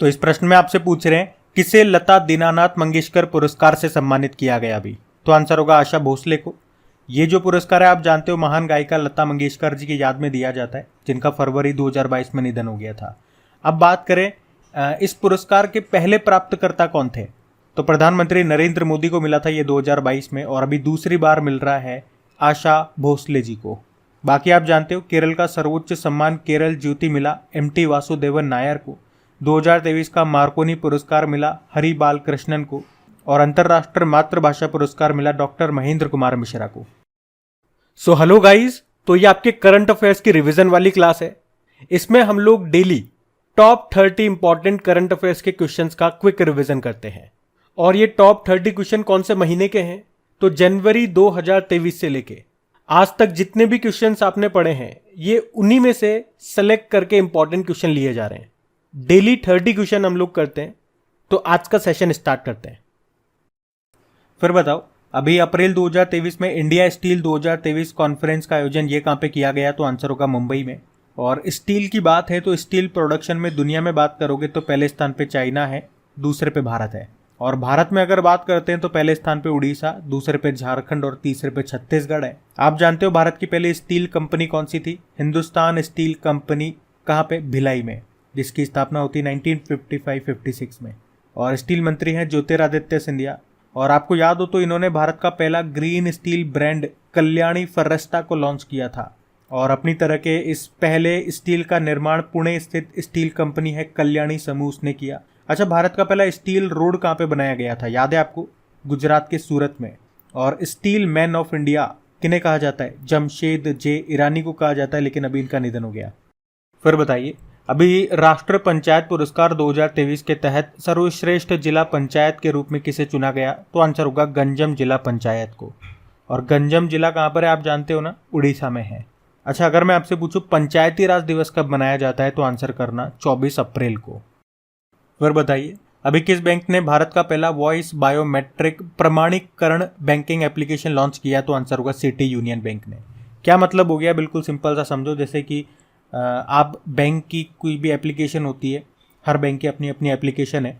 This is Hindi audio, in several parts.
तो इस प्रश्न में आपसे पूछ रहे हैं किसे लता दीनानाथ मंगेशकर पुरस्कार से सम्मानित किया गया अभी। तो आंसर होगा आशा भोसले को। ये जो पुरस्कार है आप जानते हो महान गायिका लता मंगेशकर जी की याद में दिया जाता है, जिनका फरवरी 2022 में निधन हो गया था। अब बात करें इस पुरस्कार के पहले प्राप्तकर्ता कौन थे, तो प्रधानमंत्री नरेंद्र मोदी को मिला था ये 2022 में, और अभी दूसरी बार मिल रहा है आशा भोसले जी को। बाकी आप जानते हो केरल का सर्वोच्च सम्मान केरल ज्योति मिला एमटी वासुदेवन नायर को, 2023 का मार्कोनी पुरस्कार मिला हरि बाल कृष्णन को, और अंतर्राष्ट्रीय मातृभाषा पुरस्कार मिला डॉक्टर महेंद्र कुमार मिश्रा को। सो हेलो गाइस, तो ये आपके करंट अफेयर्स की रिवीजन वाली क्लास है। इसमें हम लोग daily top 30 important current affairs के क्वेश्चंस का क्विक रिवीजन करते हैं। और ये टॉप 30 क्वेश्चन कौन से महीने के हैं, तो जनवरी 2023 से लेके आज तक जितने भी क्वेश्चंस आपने पढ़े हैं ये उन्हीं में से सेलेक्ट करके इंपॉर्टेंट क्वेश्चन लिए जा रहे हैं। डेली 30 क्वेश्चन हम लोग करते हैं। तो आज का सेशन स्टार्ट करते हैं। फिर बताओ, अभी अप्रैल 2023 में इंडिया स्टील 2023 कॉन्फ्रेंस का आयोजन ये कहाँ पे किया गया, तो आंसर होगा मुंबई में। और स्टील की बात है तो स्टील प्रोडक्शन में दुनिया में बात करोगे तो पहले स्थान पे चाइना है, दूसरे पे भारत है। और भारत में अगर बात करते हैं तो पहले स्थान पे उड़ीसा, दूसरे पे झारखंड और तीसरे पे छत्तीसगढ़ है। आप जानते हो भारत की पहली स्टील कंपनी कौन सी थी, हिंदुस्तान स्टील कंपनी, कहाँ पे, भिलाई में, जिसकी स्थापना होती 1955-56 में। और स्टील मंत्री हैं ज्योतिरादित्य सिंधिया। और आपको याद हो तो इन्होंने भारत का पहला ग्रीन स्टील ब्रांड कल्याणी फर्रेस्टा को लॉन्च किया था। और अपनी तरह के इस पहले स्टील का निर्माण पुणे स्थित स्टील कंपनी है कल्याणी समूह ने किया। अच्छा, भारत का पहला स्टील रोड कहाँ पे बनाया गया था, याद है आपको, गुजरात के सूरत में। और स्टील मैन ऑफ इंडिया किन्हें कहा जाता है, जमशेद जे ईरानी को कहा जाता है, लेकिन अभी इनका निधन हो गया। फिर बताइए, अभी राष्ट्रीय पंचायत पुरस्कार 2023 के तहत सर्वश्रेष्ठ जिला पंचायत के रूप में किसे चुना गया, तो आंसर होगा गंजम जिला पंचायत को। और गंजम जिला कहाँ पर है आप जानते हो ना, उड़ीसा में है। अच्छा, अगर मैं आपसे पूछूं पंचायती राज दिवस कब मनाया जाता है, तो आंसर करना 24 अप्रैल को। फिर बताइए, अभी किस बैंक ने भारत का पहला वॉइस बायोमेट्रिक प्रमाणीकरण बैंकिंग एप्लीकेशन लॉन्च किया, तो आंसर होगा सिटी यूनियन बैंक ने। क्या मतलब हो गया, बिल्कुल सिंपल सा समझो। जैसे कि आप बैंक की कोई भी एप्लीकेशन होती है, हर बैंक की अपनी अपनी एप्लीकेशन है,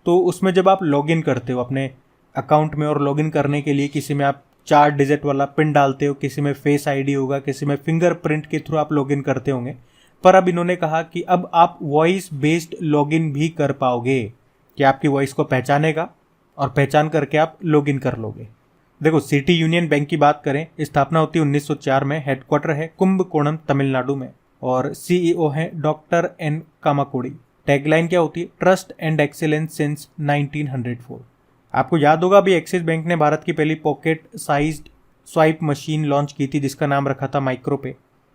तो उसमें जब आप लॉगिन करते हो अपने अकाउंट में, और लॉगिन करने के लिए किसी में आप 4 डिजिट वाला पिन डालते हो, किसी में फेस आईडी होगा, किसी में फिंगरप्रिंट के थ्रू आप लॉगिन करते होंगे। पर अब इन्होंने कहा कि अब आप वॉइस बेस्ड लॉगिन भी कर पाओगे, कि आपकी वॉइस को पहचानेगा और पहचान करके आप लॉगिन कर लोगे। देखो, सिटी यूनियन बैंक की बात करें, स्थापना होती है 1904 में, हेडक्वार्टर है कुंभकोणम तमिलनाडु में, और सीईओ है डॉक्टर एन कामाकोड़ी। टैगलाइन क्या होती है, ट्रस्ट एंड एक्सीलेंस सिंस 1904। आपको याद होगा अभी एक्सिस बैंक ने भारत की पहली pocket sized swipe machine launch की थी, जिसका नाम रखा था माइक्रोपे।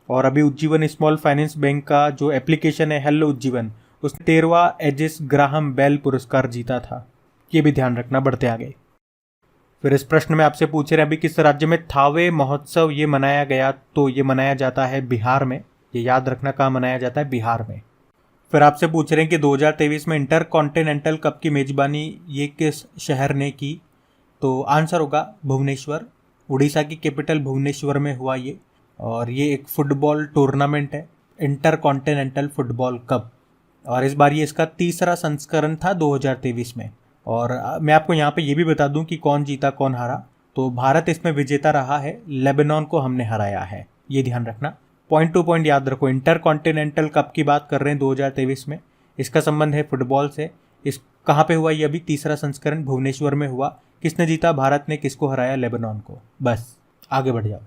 और अभी उज्जीवन स्मॉल फाइनेंस बैंक का जो एप्लीकेशन है हेलो उज्जीवन, उसने 13वां एजिस ग्राहम बेल पुरस्कार जीता था। ये भी ध्यान रखना, बढ़ते आगे। फिर इस प्रश्न में आपसे पूछ रहे हैं अभी किस राज्य में थावे महोत्सव ये मनाया गया, तो ये मनाया जाता है बिहार में। ये याद रखना, कहाँ मनाया जाता है, बिहार में। फिर आपसे पूछ रहे हैं कि 2023 में इंटर कॉन्टिनेंटल कप की मेजबानी ये किस शहर ने की, तो आंसर होगा भुवनेश्वर। उड़ीसा की कैपिटल भुवनेश्वर में हुआ ये। और ये एक फुटबॉल टूर्नामेंट है, इंटर कॉन्टिनेंटल फुटबॉल कप। और इस बार ये इसका तीसरा संस्करण था 2023 में। और मैं आपको यहाँ पे ये भी बता दूं कि कौन जीता कौन हारा। तो भारत इसमें विजेता रहा है, लेबनान को हमने हराया है, ये ध्यान रखना। पॉइंट टू पॉइंट याद रखो, इंटर कॉन्टिनेंटल कप की बात कर रहे हैं 2023 में, इसका संबंध है फुटबॉल से। इस कहाँ पे हुआ ये, अभी तीसरा संस्करण भुवनेश्वर में हुआ। किसने जीता, भारत ने। किसको हराया, लेबनान को। बस आगे बढ़ जाओ।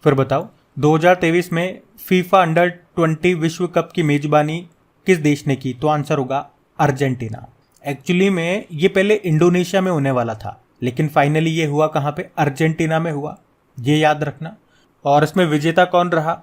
फिर बताओ, 2023 में फीफा अंडर 20 विश्व कप की मेजबानी किस देश ने की, तो आंसर होगा अर्जेंटीना। एक्चुअली में ये पहले इंडोनेशिया में होने वाला था, लेकिन फाइनली ये हुआ कहाँ पे, अर्जेंटीना में हुआ, ये याद रखना। और इसमें विजेता कौन रहा,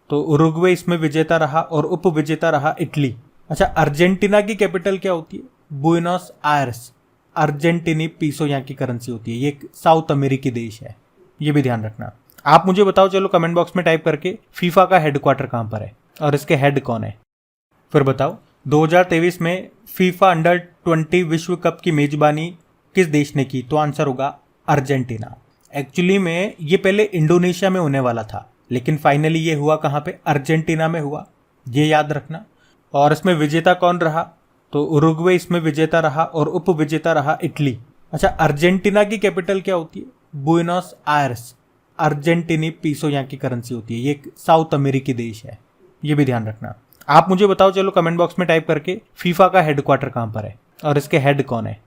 तो उरुग्वे इसमें विजेता रहा, और उप विजेता रहा इटली। अच्छा, अर्जेंटीना की कैपिटल क्या होती है, बुएनोस आयर्स। अर्जेंटीनी पीसो यहाँ की करेंसी होती है। ये एक साउथ अमेरिकी देश है, ये भी ध्यान रखना। आप मुझे बताओ, चलो कमेंट बॉक्स में टाइप करके, फीफा का हेडक्वार्टर कहाँ पर है और इसके हेड कौन है। फिर बताओ, 2023 में फीफा अंडर 20 विश्व कप की मेजबानी किस देश ने की, तो आंसर होगा अर्जेंटीना। एक्चुअली में ये पहले इंडोनेशिया में होने वाला था, लेकिन फाइनली ये हुआ कहाँ पे, अर्जेंटीना में हुआ, ये याद रखना। और इसमें विजेता कौन रहा, तो उरुग्वे इसमें विजेता रहा और उप विजेता रहा इटली। अच्छा, अर्जेंटीना की कैपिटल क्या होती है? Buenos Aires. अर्जेंटीनी पीसो यहाँ की करेंसी होती है। ये एक साउथ अमेरिकी देश है, ये भी ध्यान रखना। आप मुझे बताओ चलो कमेंट बॉक्स में टाइप करके फीफा का हेडक्वार्टर कहाँ पर है और इसके हेड कौन है।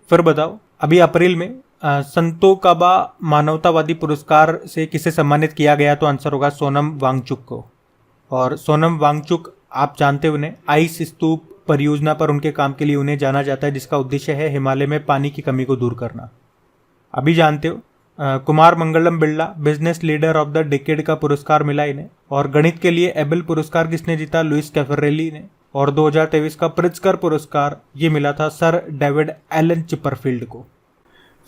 फिर बताओ अभी अप्रैल में संतो काबा मानवतावादी पुरस्कार से किसे सम्मानित किया गया? तो आंसर होगा सोनम वांगचुक को। और सोनम वांगचुक आप जानते हो उन्हें, आइस स्तूप परियोजना पर उनके काम के लिए उन्हें जाना जाता है, जिसका उद्देश्य है हिमालय में पानी की कमी को दूर करना। अभी जानते हो Kumar Mangalam Birla business leader of the decade का पुरस्कार मिला इन्हें। और गणित के लिए एबेल पुरस्कार किसने जीता? लुइस कैफरेली ने। और 2023 का प्रिट्जकर पुरस्कार ये मिला था सर डेविड एलन चिपरफील्ड को।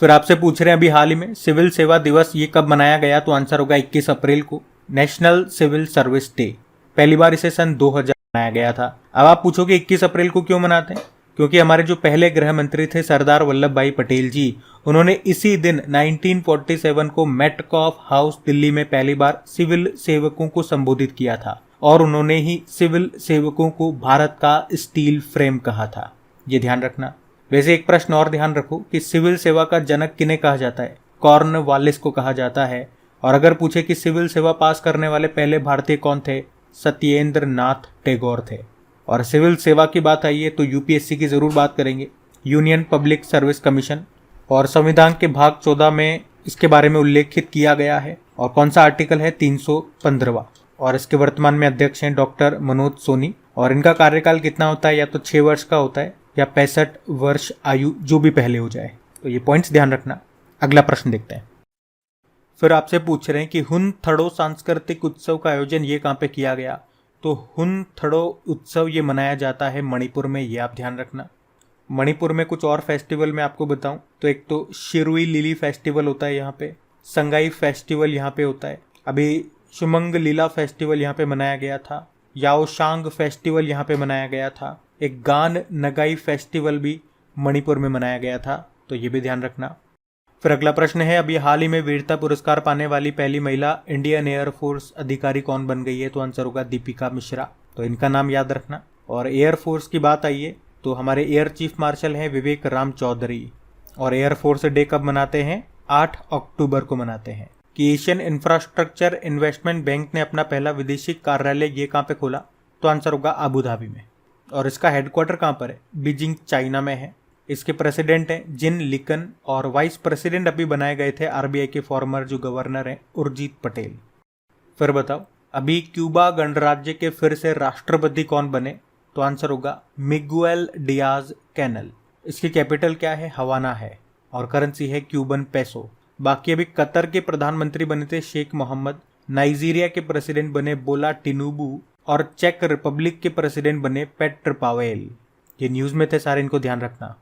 फिर आपसे पूछ रहे हैं अभी हाल ही में सिविल सेवा दिवस ये कब मनाया गया? तो आंसर होगा 21 अप्रैल को, नेशनल सिविल सर्विस डे। पहली बार इसे सन 2000 मनाया गया था। अब आप पूछोगे 21 अप्रैल को क्यों मनाते हैं? क्योंकि हमारे जो पहले गृह मंत्री थे सरदार वल्लभ भाई पटेल जी, उन्होंने इसी दिन 1947 को मेटकॉफ हाउस दिल्ली में पहली बार सिविल सेवकों को संबोधित किया था और उन्होंने ही सिविल सेवकों को भारत का स्टील फ्रेम कहा था। ये ध्यान रखना। वैसे एक प्रश्न और ध्यान रखो कि सिविल सेवा का जनक किन्हें कहा जाता है? कॉर्नवालिस को कहा जाता है। और अगर पूछे कि सिविल सेवा पास करने वाले पहले भारतीय कौन थे? सत्येंद्र नाथ टैगोर थे। और सिविल सेवा की बात आई है तो यूपीएससी की जरूर बात करेंगे, यूनियन पब्लिक सर्विस कमीशन। और संविधान के भाग 14 में इसके बारे में उल्लेखित किया गया है। और कौन सा आर्टिकल है? 315वां। और इसके वर्तमान में अध्यक्ष हैं डॉक्टर मनोज सोनी। और इनका कार्यकाल कितना होता है? या तो 6 वर्ष का होता है या 65 वर्ष आयु, जो भी पहले हो जाए। तो ये पॉइंट्स ध्यान रखना। अगला प्रश्न देखते हैं। फिर आपसे पूछ रहे हैं कि हुन थड़ो सांस्कृतिक उत्सव का आयोजन ये कहाँ पे किया गया? तो हुन थड़ो उत्सव ये मनाया जाता है मणिपुर में, ये आप ध्यान रखना। मणिपुर में कुछ और फेस्टिवल मैं आपको बताऊं तो एक तो शिरुई लिली फेस्टिवल होता है यहाँ पे, संगाई फेस्टिवल यहाँ पे होता है, अभी शुमंग लीला फेस्टिवल यहाँ पे मनाया गया था, याओशांग फेस्टिवल यहाँ पे मनाया गया था, एक गान नगाई फेस्टिवल भी मणिपुर में मनाया गया था। तो ये भी ध्यान रखना। फिर अगला प्रश्न है अभी हाल ही में वीरता पुरस्कार पाने वाली पहली महिला इंडियन एयरफोर्स अधिकारी कौन बन गई है? तो आंसर होगा दीपिका मिश्रा। तो इनका नाम याद रखना। और एयरफोर्स की बात आई है तो हमारे एयर चीफ मार्शल हैं विवेक राम चौधरी। और एयरफोर्स डे कब मनाते हैं? 8 अक्टूबर को मनाते हैं। कि एशियन इंफ्रास्ट्रक्चर इन्वेस्टमेंट बैंक ने अपना पहला विदेशी कार्यालय ये कहाँ पे खोला? तो आंसर होगा अबू धाबी में। और इसका हेडक्वार्टर कहाँ पर है? बीजिंग चाइना में है। इसके प्रेसिडेंट हैं जिन लिकन और वाइस प्रेसिडेंट अभी बनाए गए थे आरबीआई के फॉर्मर जो गवर्नर हैं उर्जित पटेल। फिर बताओ अभी क्यूबा गणराज्य के फिर से राष्ट्रपति कौन बने? तो आंसर होगा मिगुएल डियाज कैनल। इसकी कैपिटल क्या है? हवाना है। और करेंसी है क्यूबन पेसो। बाकी अभी कतर के प्रधानमंत्री बने थे शेख मोहम्मद, नाइजीरिया के प्रेसिडेंट बने बोला टिनुबू और चेक रिपब्लिक के प्रेसिडेंट बने पेट्र पावेल। ये न्यूज में थे सारे, इनको ध्यान रखना।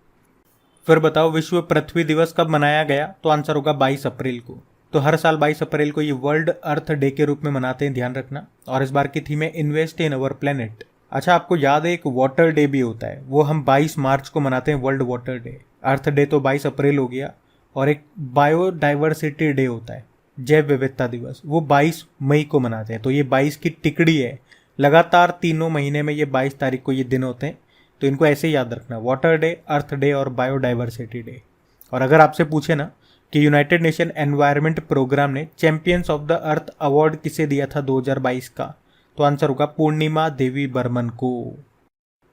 फिर बताओ विश्व पृथ्वी दिवस कब मनाया गया? तो आंसर होगा 22 अप्रैल को। तो हर साल 22 अप्रैल को ये वर्ल्ड अर्थ डे के रूप में मनाते हैं, ध्यान रखना। और इस बार की थीम है इन्वेस्ट इन अवर प्लेनेट। अच्छा, आपको याद है एक वाटर डे भी होता है, वो हम 22 मार्च को मनाते हैं, वर्ल्ड वाटर डे। अर्थ डे तो 22 अप्रैल हो गया। और एक बायोडाइवर्सिटी डे होता है, जैव विविधता दिवस, वो 22 मई को मनाते हैं। तो ये 22 की टिकड़ी है, लगातार तीनों महीने में ये 22 तारीख को ये दिन होते हैं। तो इनको ऐसे ही याद रखना, वाटर डे, अर्थ डे और बायोडाइवर्सिटी डे। और अगर आपसे पूछे ना कि यूनाइटेड नेशन एनवायरनमेंट प्रोग्राम ने champions of the earth award किसे दिया था 2022 का? तो आंसर होगा पूर्णिमा देवी बर्मन को।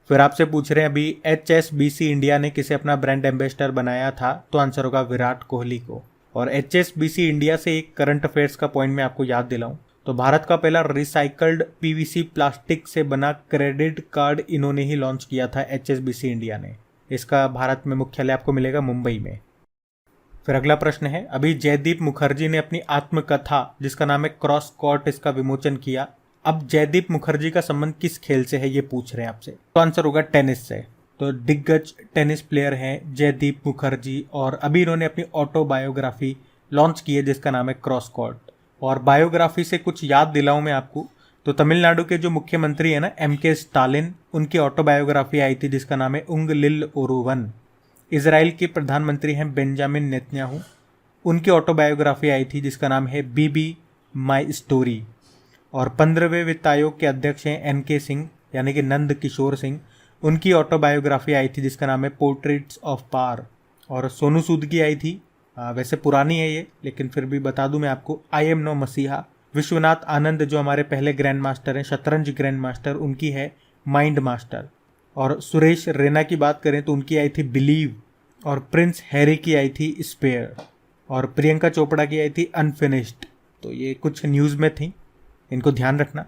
फिर आपसे पूछ रहे हैं अभी HSBC इंडिया ने किसे अपना ब्रांड एम्बेसडर बनाया था? तो आंसर होगा विराट कोहली को। और HSBC इंडिया से एक करंट अफेयर्स का पॉइंट मैं आपको याद दिलाऊं तो भारत का पहला रिसाइकल्ड PVC प्लास्टिक से बना क्रेडिट कार्ड इन्होंने ही लॉन्च किया था, HSBC इंडिया ने। इसका भारत में मुख्यालय आपको मिलेगा मुंबई में। फिर अगला प्रश्न है अभी जयदीप मुखर्जी ने अपनी आत्मकथा जिसका नाम है क्रॉस कोर्ट, इसका विमोचन किया। अब जयदीप मुखर्जी का संबंध किस खेल से है ये पूछ रहे हैं आपसे? तो आंसर होगा टेनिस से। तो दिग्गज टेनिस प्लेयर हैं जयदीप मुखर्जी और अभी इन्होंने अपनी ऑटोबायोग्राफी लॉन्च की है जिसका नाम है क्रॉस कोर्ट। और बायोग्राफी से कुछ याद दिलाऊं मैं आपको तो तमिलनाडु के जो मुख्यमंत्री है ना MK स्टालिन, उनकी ऑटोबायोग्राफी आई थी जिसका नाम है उंग लिल ओरुवन। इजराइल के प्रधानमंत्री हैं बेंजामिन नेतन्याहू, उनकी ऑटोबायोग्राफी आई थी जिसका नाम है बीबी माई स्टोरी। और 15वें वित्त आयोग के अध्यक्ष हैं NK सिंह यानी कि नंद किशोर सिंह, उनकी ऑटोबायोग्राफी आई थी जिसका नाम है पोर्ट्रेट्स ऑफ पार। और सोनू सूद की आई थी, वैसे पुरानी है ये लेकिन फिर भी बता दूं मैं आपको, आई एम नो मसीहा। विश्वनाथ आनंद जो हमारे पहले ग्रैंड मास्टर हैं, शतरंज ग्रैंड मास्टर, उनकी है माइंड मास्टर। और सुरेश रैना की बात करें तो उनकी आई थी बिलीव। और प्रिंस हैरी की आई थी स्पेयर। और प्रियंका चोपड़ा की आई थी अनफिनिश्ड। तो ये कुछ न्यूज़ में थी, इनको ध्यान रखना।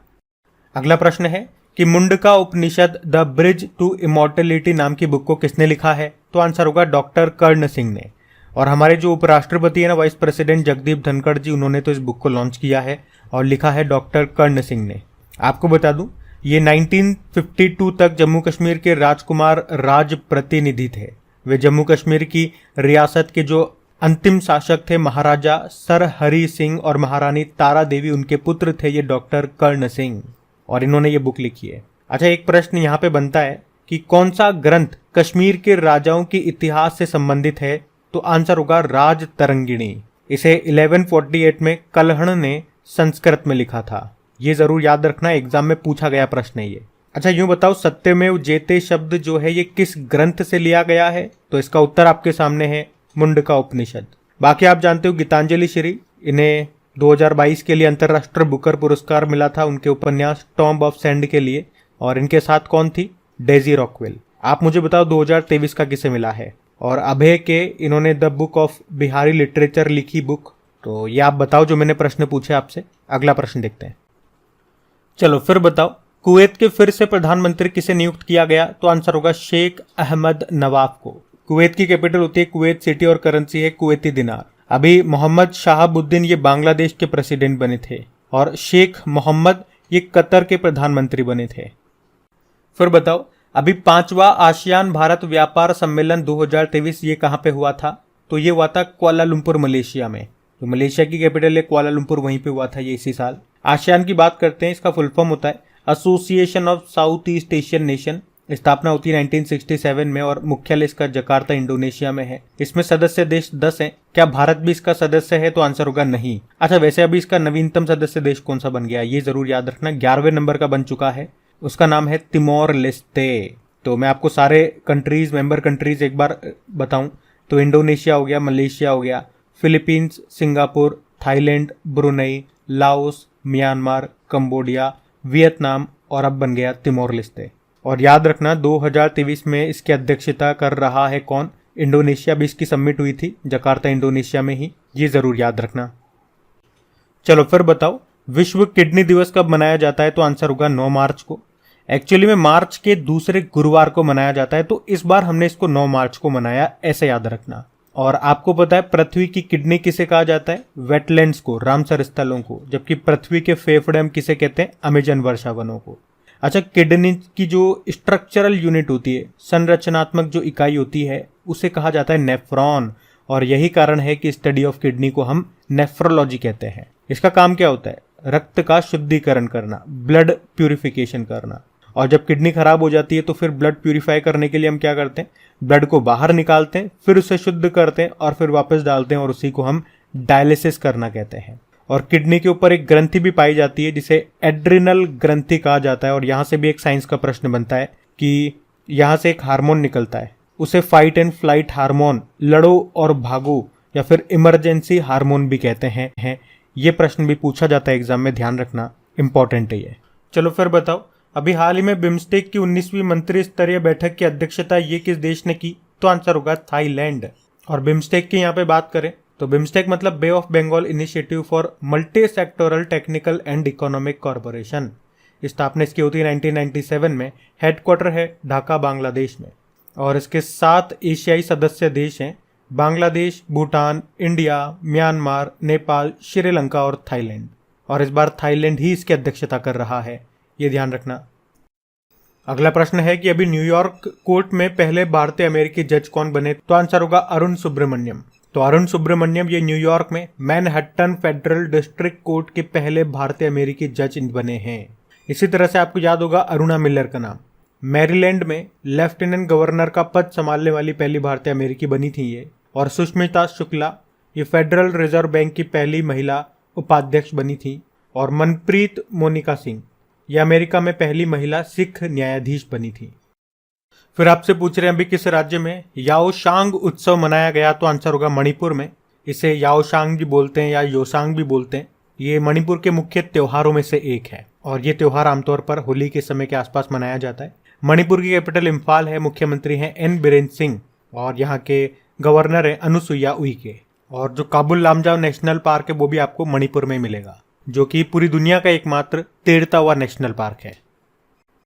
अगला प्रश्न है कि मुंडका उपनिषद द ब्रिज टू इमॉर्टलिटी नाम की बुक को किसने लिखा है? तो आंसर होगा डॉक्टर कर्ण सिंह ने। और हमारे जो उपराष्ट्रपति है ना, वाइस प्रेसिडेंट जगदीप धनखड़ जी, उन्होंने तो इस बुक को लॉन्च किया है और लिखा है डॉक्टर कर्ण सिंह ने। आपको बता दूं, ये 1952 तक जम्मू कश्मीर के राजकुमार राज प्रतिनिधि थे। वे जम्मू कश्मीर की रियासत के जो अंतिम शासक थे महाराजा सर हरि सिंह और महारानी तारा देवी, उनके पुत्र थे ये डॉक्टर कर्ण सिंह, और इन्होंने ये बुक लिखी है। अच्छा, एक प्रश्न यहाँ पे बनता है कि कौन सा ग्रंथ कश्मीर के राजाओं के इतिहास से संबंधित है? तो आंसर होगा राज तरंगिणी। इसे 1148 में कल्हण ने संस्कृत में लिखा था। ये जरूर याद रखना, एग्जाम में पूछा गया प्रश्न है ये। अच्छा, यूं बताओ, सत्यमेव जयते शब्द जो है ये किस ग्रंथ से लिया गया है? तो इसका उत्तर आपके सामने है मुंडका उपनिषद। बाकी आप जानते हो गीतांजलि श्री, इन्हें 2022 के लिए अंतर्राष्ट्रीय बुकर पुरस्कार मिला था उनके उपन्यास टॉम्ब ऑफ सैंड के लिए। और इनके साथ कौन थी? Daisy Rockwell. आप मुझे बताओ 2023 का किसे मिला है? और अभय के, इन्होंने the book of Bihari literature लिखी बुक। तो ये आप बताओ जो मैंने प्रश्न पूछे आपसे। अगला प्रश्न देखते हैं। चलो फिर बताओ, कुवैत के फिर से प्रधानमंत्री किसे नियुक्त किया गया? तो आंसर होगा शेख अहमद नवाफ को। कुवैत की कैपिटल होती है कुवैत सिटी और करेंसी है कुवैती दिनार। अभी मोहम्मद शाहबुद्दीन ये बांग्लादेश के प्रेसिडेंट बने थे और शेख मोहम्मद ये कतर के प्रधानमंत्री बने थे। फिर बताओ, अभी 5वां आसियान भारत व्यापार सम्मेलन 2023 ये कहाँ पे हुआ था? तो ये हुआ था कुआलालंपुर मलेशिया में। तो मलेशिया की कैपिटल है कुआलालंपुर, वहीं पे हुआ था ये इसी साल। आसियान की बात करते हैं, इसका फुल फॉर्म होता है association of south east Asian nation. स्थापना होती है 1967 में और मुख्यालय इसका जकार्ता इंडोनेशिया में है। इसमें सदस्य देश 10 हैं। क्या भारत भी इसका सदस्य है? तो आंसर होगा नहीं। अच्छा, वैसे अभी इसका नवीनतम सदस्य देश कौन सा बन गया ये जरूर याद रखना, 11वें नंबर का बन चुका है। उसका नाम है तिमोर लेस्ते। तो मैं आपको सारे कंट्रीज, मेंबर कंट्रीज एक बार बताऊं तो इंडोनेशिया हो गया, मलेशिया हो गया, Philippines, Singapore, Thailand, Brunei, Laos, Myanmar, Cambodia, Vietnam और अब बन गया तिमोर लेस्ते। और याद रखना 2023 में इसकी अध्यक्षता कर रहा है कौन? इंडोनेशिया भी इसकी समिट हुई थी जकार्ता इंडोनेशिया में ही, ये जरूर याद रखना। चलो फिर बताओ, विश्व किडनी दिवस कब मनाया जाता है? तो आंसर होगा 9 मार्च को। एक्चुअली में मार्च के दूसरे गुरुवार को मनाया जाता है, तो इस बार हमने इसको 9 मार्च को मनाया, ऐसे याद रखना। और आपको पता है पृथ्वी की किडनी किसे कहा जाता है? वेटलैंड्स को, रामसर स्थलों को। जबकि पृथ्वी के फेफड़े हम किसे कहते हैं? अमेजन वर्षा वनों को। अच्छा, किडनी की जो स्ट्रक्चरल यूनिट होती है, संरचनात्मक जो इकाई होती है, उसे कहा जाता है नेफ्रॉन। और यही कारण है कि स्टडी ऑफ किडनी को हम नेफ्रोलॉजी कहते हैं। इसका काम क्या होता है? रक्त का शुद्धिकरण करना, ब्लड प्यूरिफिकेशन करना। और जब किडनी खराब हो जाती है तो फिर ब्लड प्यूरिफाई करने के लिए हम क्या करते हैं? ब्लड को बाहर निकालते हैं, फिर उसे शुद्ध करते हैं और फिर वापस डालते हैं, और उसी को हम डायलिसिस करना कहते हैं। और किडनी के ऊपर एक ग्रंथि भी पाई जाती है जिसे एड्रिनल ग्रंथि कहा जाता है। और यहाँ से भी एक साइंस का प्रश्न बनता है कि यहाँ से एक हार्मोन निकलता है, उसे फाइट एंड फ्लाइट हार्मोन, लड़ो और भागो, या फिर इमरजेंसी हार्मोन भी कहते हैं। ये प्रश्न भी पूछा जाता है एग्जाम में, ध्यान रखना, इंपॉर्टेंट है ये। चलो फिर बताओ, अभी हाल ही में बिम्स्टेक की 19वीं मंत्री स्तरीय बैठक की अध्यक्षता ये किस देश ने की? तो आंसर होगा थाईलैंड। और बिम्स्टेक की यहाँ पे बात करें तो बिम्स्टेक मतलब bay of Bengal initiative for multi sectoral technical and economic corporation. स्थापना इसकी होती है 1997 में। हेडक्वार्टर है ढाका, बांग्लादेश में। और इसके 7 एशियाई सदस्य देश हैं, बांग्लादेश, भूटान, इंडिया, म्यांमार, नेपाल, श्रीलंका और थाईलैंड। और इस बार थाईलैंड ही इसकी अध्यक्षता कर रहा है, ये ध्यान रखना। अगला प्रश्न है कि अभी न्यूयॉर्क कोर्ट में पहले भारतीय अमेरिकी जज कौन बने? तो आंसर होगा अरुण सुब्रमण्यम। तो अरुण सुब्रमण्यम ये न्यूयॉर्क में मैनहट्टन फेडरल डिस्ट्रिक्ट कोर्ट के पहले भारतीय अमेरिकी जज बने हैं। इसी तरह से आपको याद होगा अरुणा मिलर का नाम, मैरीलैंड में लेफ्टिनेंट गवर्नर का पद संभालने वाली पहली भारतीय अमेरिकी बनी थी ये। और सुष्मिता शुक्ला ये फेडरल रिजर्व बैंक की पहली महिला उपाध्यक्ष बनी थी। और मनप्रीत मोनिका सिंह ये अमेरिका में पहली महिला सिख न्यायाधीश बनी थी। फिर आपसे पूछ रहे हैं अभी किस राज्य में याओशांग उत्सव मनाया गया, तो आंसर होगा मणिपुर में। इसे याओशांग भी बोलते हैं या योसांग भी बोलते हैं। ये मणिपुर के मुख्य त्योहारों में से एक है और ये त्योहार आमतौर पर होली के समय के आसपास मनाया जाता है। मणिपुर की कैपिटल इम्फाल है, मुख्यमंत्री हैं एन बीरेन सिंह और यहाँ के गवर्नर है अनुसुईया उइके। और जो काबुल लामजाओ नेशनल पार्क है वो भी आपको मणिपुर में मिलेगा, जो कि पूरी दुनिया का एकमात्र तैरता हुआ नेशनल पार्क है।